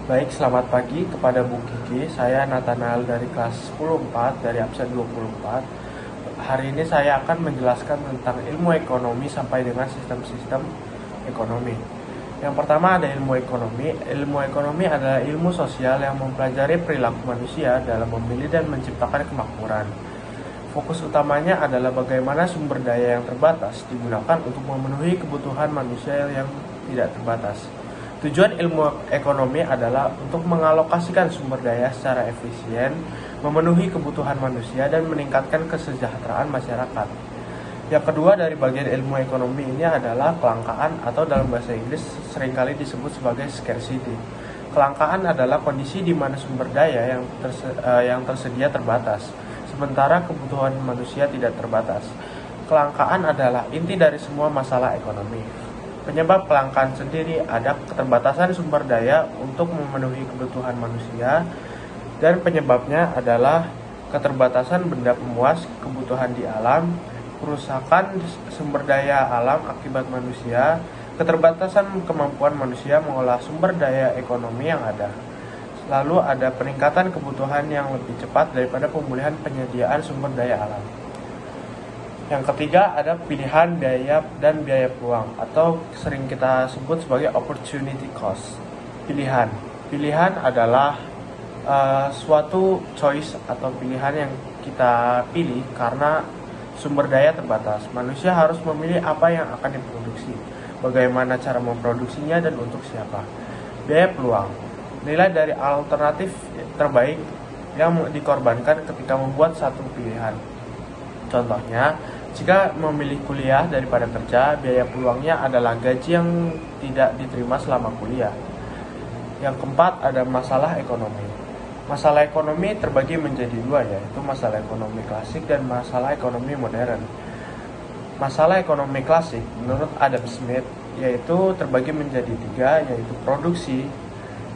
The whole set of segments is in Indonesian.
Baik, selamat pagi kepada Bu Kiki. Saya Nathanael dari kelas 10-4 dari absen 24. Hari ini saya akan menjelaskan tentang ilmu ekonomi sampai dengan sistem-sistem ekonomi. Yang pertama ada ilmu ekonomi. Ilmu ekonomi adalah ilmu sosial yang mempelajari perilaku manusia dalam memilih dan menciptakan kemakmuran. Fokus utamanya adalah bagaimana sumber daya yang terbatas digunakan untuk memenuhi kebutuhan manusia yang tidak terbatas. Tujuan ilmu ekonomi adalah untuk mengalokasikan sumber daya secara efisien, memenuhi kebutuhan manusia, dan meningkatkan kesejahteraan masyarakat. Yang kedua dari bagian ilmu ekonomi ini adalah kelangkaan atau dalam bahasa Inggris seringkali disebut sebagai scarcity. Kelangkaan adalah kondisi di mana sumber daya yang tersedia terbatas, sementara kebutuhan manusia tidak terbatas. Kelangkaan adalah inti dari semua masalah ekonomi. Penyebab kelangkaan sendiri ada keterbatasan sumber daya untuk memenuhi kebutuhan manusia, dan penyebabnya adalah keterbatasan benda pemuas kebutuhan di alam, kerusakan sumber daya alam akibat manusia, keterbatasan kemampuan manusia mengolah sumber daya ekonomi yang ada. Lalu ada peningkatan kebutuhan yang lebih cepat daripada pemulihan penyediaan sumber daya alam. Yang ketiga ada pilihan biaya dan biaya peluang atau sering kita sebut sebagai opportunity cost. Pilihan adalah suatu choice atau pilihan yang kita pilih karena sumber daya terbatas. Manusia harus memilih apa yang akan diproduksi, bagaimana cara memproduksinya, dan untuk siapa. Biaya peluang, nilai dari alternatif terbaik yang dikorbankan ketika membuat satu pilihan. Contohnya, jika memilih kuliah daripada kerja, biaya peluangnya adalah gaji yang tidak diterima selama kuliah. Yang keempat ada masalah ekonomi. Masalah ekonomi terbagi menjadi dua, yaitu masalah ekonomi klasik dan masalah ekonomi modern. Masalah ekonomi klasik menurut Adam Smith yaitu terbagi menjadi tiga, yaitu produksi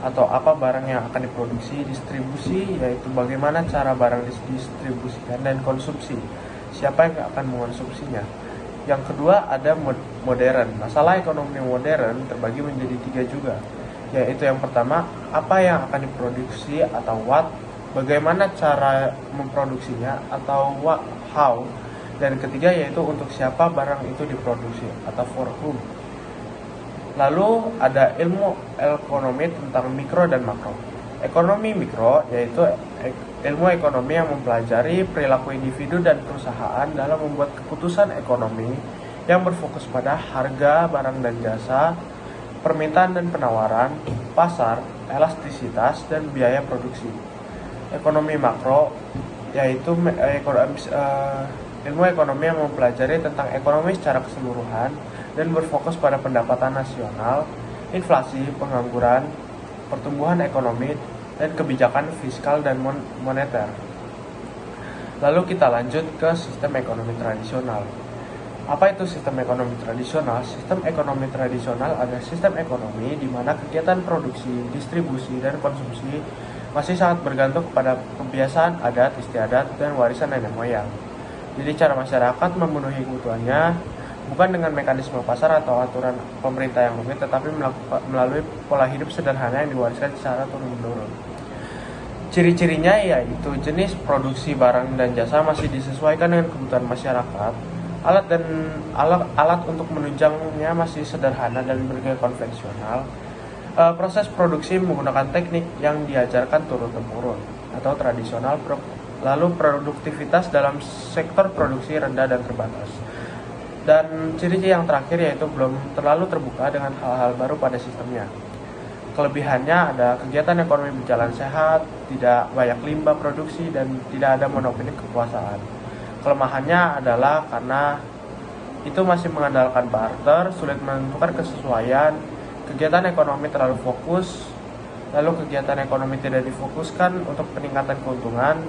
atau apa barang yang akan diproduksi, distribusi yaitu bagaimana cara barang didistribusikan, dan konsumsi, siapa yang akan mengonsumsinya. Yang kedua ada modern. Masalah ekonomi modern terbagi menjadi tiga juga, yaitu yang pertama apa yang akan diproduksi atau what, bagaimana cara memproduksinya atau what, how, dan ketiga yaitu untuk siapa barang itu diproduksi atau for whom. Lalu ada ilmu ekonomi tentang mikro dan makro. Ekonomi mikro yaitu ilmu ekonomi yang mempelajari perilaku individu dan perusahaan dalam membuat keputusan ekonomi yang berfokus pada harga barang dan jasa, permintaan dan penawaran, pasar, elastisitas, dan biaya produksi. Ekonomi makro yaitu ilmu ekonomi yang mempelajari tentang ekonomi secara keseluruhan dan berfokus pada pendapatan nasional, inflasi, pengangguran, pertumbuhan ekonomi, dan kebijakan fiskal dan moneter. Lalu kita lanjut ke sistem ekonomi tradisional. Apa itu sistem ekonomi tradisional? Sistem ekonomi tradisional adalah sistem ekonomi di mana kegiatan produksi, distribusi, dan konsumsi masih sangat bergantung kepada kebiasaan adat istiadat dan warisan nenek moyang. Jadi cara masyarakat memenuhi kebutuhannya bukan dengan mekanisme pasar atau aturan pemerintah yang rumit, tetapi melalui pola hidup sederhana yang diwariskan secara turun-menurun. Ciri-cirinya yaitu jenis produksi barang dan jasa masih disesuaikan dengan kebutuhan masyarakat, alat untuk menunjangnya masih sederhana dan bergaya konvensional, proses produksi menggunakan teknik yang diajarkan turun-temurun atau tradisional, lalu produktivitas dalam sektor produksi rendah dan terbatas. Dan ciri-ciri yang terakhir yaitu belum terlalu terbuka dengan hal-hal baru pada sistemnya. Kelebihannya ada kegiatan ekonomi berjalan sehat, tidak banyak limbah produksi, dan tidak ada monopoli kekuasaan. Kelemahannya adalah karena itu masih mengandalkan barter, sulit menentukan kesesuaian, kegiatan ekonomi terlalu fokus, lalu kegiatan ekonomi tidak difokuskan untuk peningkatan keuntungan,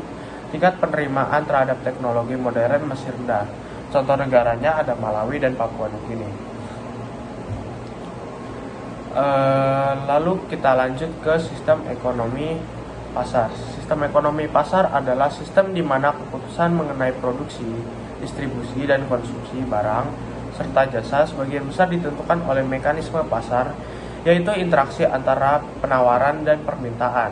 tingkat penerimaan terhadap teknologi modern masih rendah. Contoh negaranya ada Malawi dan Papua Nugini. Lalu kita lanjut ke sistem ekonomi pasar. Sistem ekonomi pasar adalah sistem di mana keputusan mengenai produksi, distribusi, dan konsumsi barang serta jasa sebagian besar ditentukan oleh mekanisme pasar yaitu interaksi antara penawaran dan permintaan.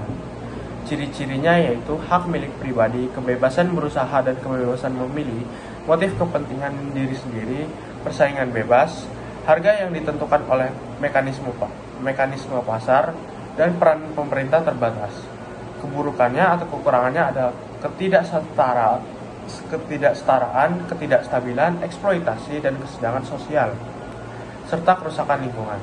Ciri-cirinya yaitu hak milik pribadi, kebebasan berusaha dan kebebasan memilih, motif kepentingan diri sendiri, persaingan bebas, harga yang ditentukan oleh mekanisme pasar, dan peran pemerintah terbatas. Keburukannya atau kekurangannya ada ketidaksetaraan, ketidakstabilan, eksploitasi, dan kesenjangan sosial, serta kerusakan lingkungan.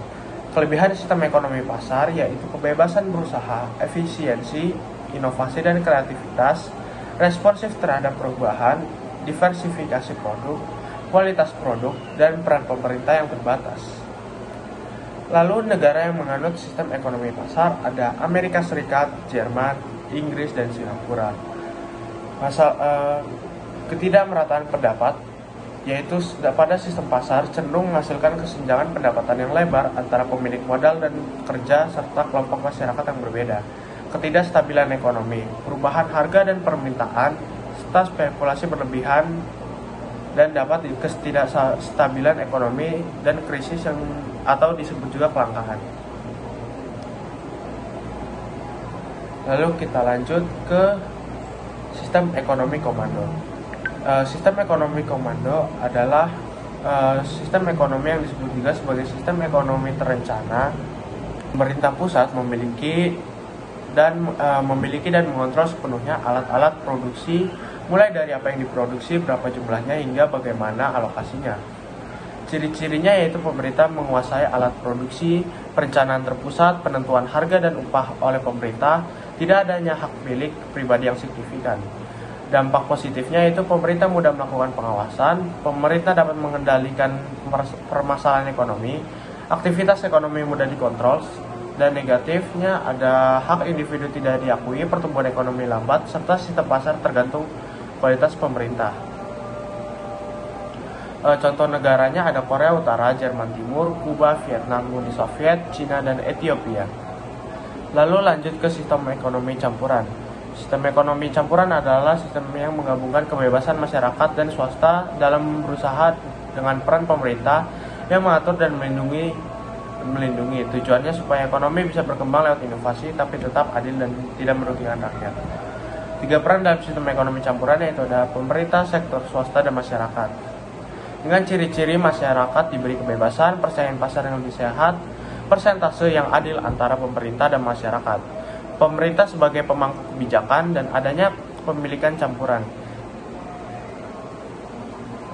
Kelebihan sistem ekonomi pasar yaitu kebebasan berusaha, efisiensi, inovasi dan kreativitas, responsif terhadap perubahan, diversifikasi produk, kualitas produk, dan peran pemerintah yang terbatas. Lalu negara yang menganut sistem ekonomi pasar ada Amerika Serikat, Jerman, Inggris, dan Singapura. Ketidakmerataan pendapat yaitu pada sistem pasar cenderung menghasilkan kesenjangan pendapatan yang lebar antara pemilik modal dan kerja serta kelompok masyarakat yang berbeda. Ketidakstabilan ekonomi, perubahan harga dan permintaan, serta spekulasi berlebihan dan dapat ketidakstabilan ekonomi dan krisis atau disebut juga kelangkaan. Lalu kita lanjut ke sistem ekonomi komando. Sistem ekonomi komando adalah sistem ekonomi yang disebut juga sebagai sistem ekonomi terencana. Pemerintah pusat memiliki dan mengontrol sepenuhnya alat-alat produksi, mulai dari apa yang diproduksi, berapa jumlahnya, hingga bagaimana alokasinya. Ciri-cirinya yaitu pemerintah menguasai alat produksi, perencanaan terpusat, penentuan harga dan upah oleh pemerintah, tidak adanya hak milik pribadi yang signifikan. Dampak positifnya yaitu pemerintah mudah melakukan pengawasan, pemerintah dapat mengendalikan permasalahan ekonomi, aktivitas ekonomi mudah dikontrol, dan negatifnya ada hak individu tidak diakui, pertumbuhan ekonomi lambat, serta sistem pasar tergantung kualitas pemerintah. Contoh negaranya ada Korea Utara, Jerman Timur, Kuba, Vietnam, Uni Soviet, Cina, dan Ethiopia. Lalu lanjut ke sistem ekonomi campuran. Sistem ekonomi campuran adalah sistem yang menggabungkan kebebasan masyarakat dan swasta dalam berusaha dengan peran pemerintah yang mengatur dan melindungi. Tujuannya supaya ekonomi bisa berkembang lewat inovasi tapi tetap adil dan tidak merugikan rakyat. 3 peran dalam sistem ekonomi campuran yaitu ada pemerintah, sektor swasta, dan masyarakat. Dengan ciri-ciri masyarakat diberi kebebasan, persaingan pasar yang lebih sehat, persentase yang adil antara pemerintah dan masyarakat. Pemerintah sebagai pemangku kebijakan dan adanya kepemilikan campuran.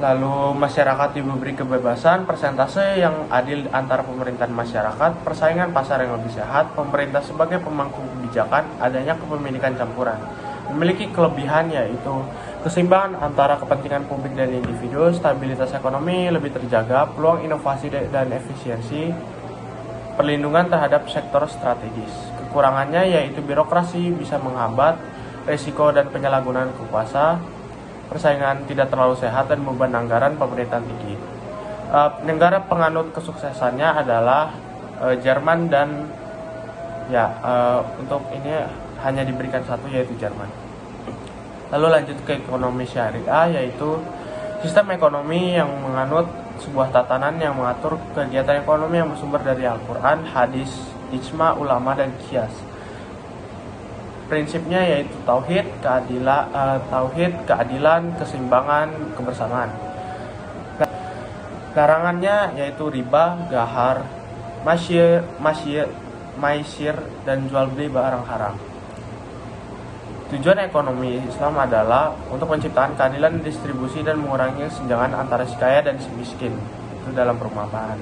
Lalu masyarakat diberi kebebasan, persentase yang adil antara pemerintah dan masyarakat, persaingan pasar yang lebih sehat, pemerintah sebagai pemangku kebijakan, adanya kepemilikan campuran. Memiliki kelebihan yaitu keseimbangan antara kepentingan publik dan individu, stabilitas ekonomi lebih terjaga, peluang inovasi dan efisiensi, perlindungan terhadap sektor strategis. Kekurangannya yaitu birokrasi bisa menghambat, risiko dan penyalahgunaan kuasa, persaingan tidak terlalu sehat, dan beban anggaran pemerintahan tinggi. Negara penganut kesuksesannya adalah Jerman dan untuk ini hanya diberikan satu yaitu Jerman. Lalu lanjut ke ekonomi syariah yaitu sistem ekonomi yang menganut sebuah tatanan yang mengatur kegiatan ekonomi yang bersumber dari Al-Quran, hadis, ijma ulama, dan qiyas. Prinsipnya yaitu tauhid, keadilan, keseimbangan, kebersamaan. Larangannya yaitu riba, gahar, maisir, dan jual beli barang haram. Tujuan ekonomi Islam adalah untuk menciptakan keadilan distribusi dan mengurangi kesenjangan antara si kaya dan si miskin itu dalam perumahan.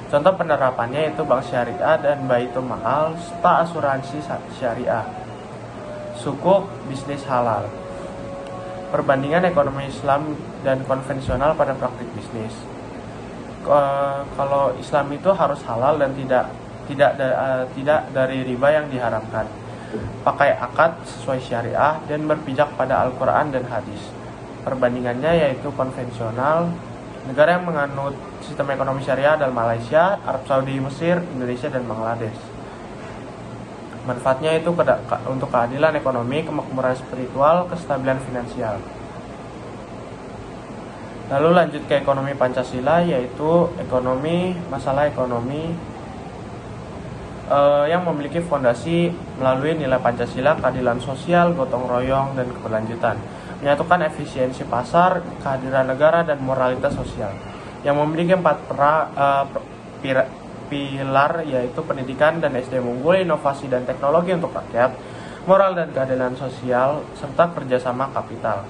Contoh penerapannya yaitu bank syariah dan baitul mal, serta asuransi syariah, sukuk, bisnis halal. Perbandingan ekonomi Islam dan konvensional pada praktik bisnis. Kalau Islam itu harus halal dan tidak dari riba yang diharamkan, pakai akad sesuai syariah, dan berpijak pada Al-Quran dan hadis. Perbandingannya yaitu konvensional. Negara yang menganut sistem ekonomi syariah adalah Malaysia, Arab Saudi, Mesir, Indonesia, dan Bangladesh. Manfaatnya itu untuk keadilan ekonomi, kemakmuran spiritual, kestabilan finansial. Lalu lanjut ke ekonomi Pancasila yaitu masalah ekonomi yang memiliki fondasi melalui nilai Pancasila, keadilan sosial, gotong royong, dan keberlanjutan, menyatukan efisiensi pasar, kehadiran negara, dan moralitas sosial, yang memiliki pilar, yaitu pendidikan dan SDM unggul, inovasi dan teknologi untuk rakyat, moral dan keadilan sosial, serta kerjasama kapital,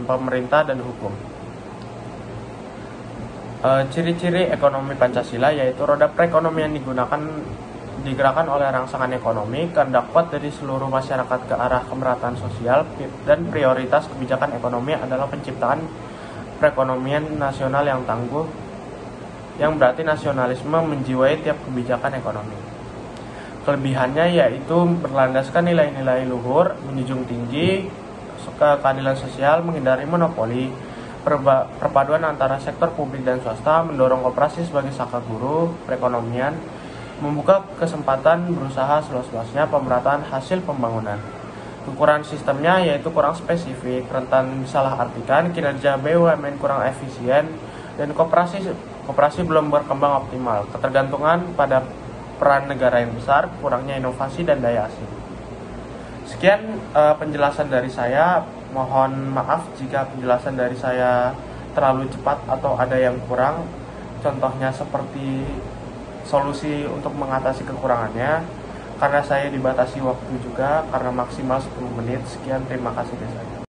pemerintah dan hukum. Ciri-ciri ekonomi Pancasila yaitu roda perekonomian digerakkan oleh rangsangan ekonomi, kehendak kuat dari seluruh masyarakat ke arah kemerataan sosial, dan prioritas kebijakan ekonomi adalah penciptaan perekonomian nasional yang tangguh, yang berarti nasionalisme menjiwai tiap kebijakan ekonomi. Kelebihannya yaitu berlandaskan nilai-nilai luhur, menjunjung tinggi keadilan sosial, menghindari monopoli, perpaduan antara sektor publik dan swasta, mendorong koperasi sebagai saka guru perekonomian, membuka kesempatan berusaha seluas-luasnya, pemerataan hasil pembangunan. Kekurangan sistemnya yaitu kurang spesifik, rentan disalahartikan, kinerja BUMN kurang efisien, dan koperasi belum berkembang optimal, ketergantungan pada peran negara yang besar, kurangnya inovasi dan daya asing. Sekian penjelasan dari saya. Mohon maaf jika penjelasan dari saya terlalu cepat atau ada yang kurang. Contohnya seperti solusi untuk mengatasi kekurangannya, karena saya dibatasi waktu juga karena maksimal 10 menit. Sekian, terima kasih dari saya.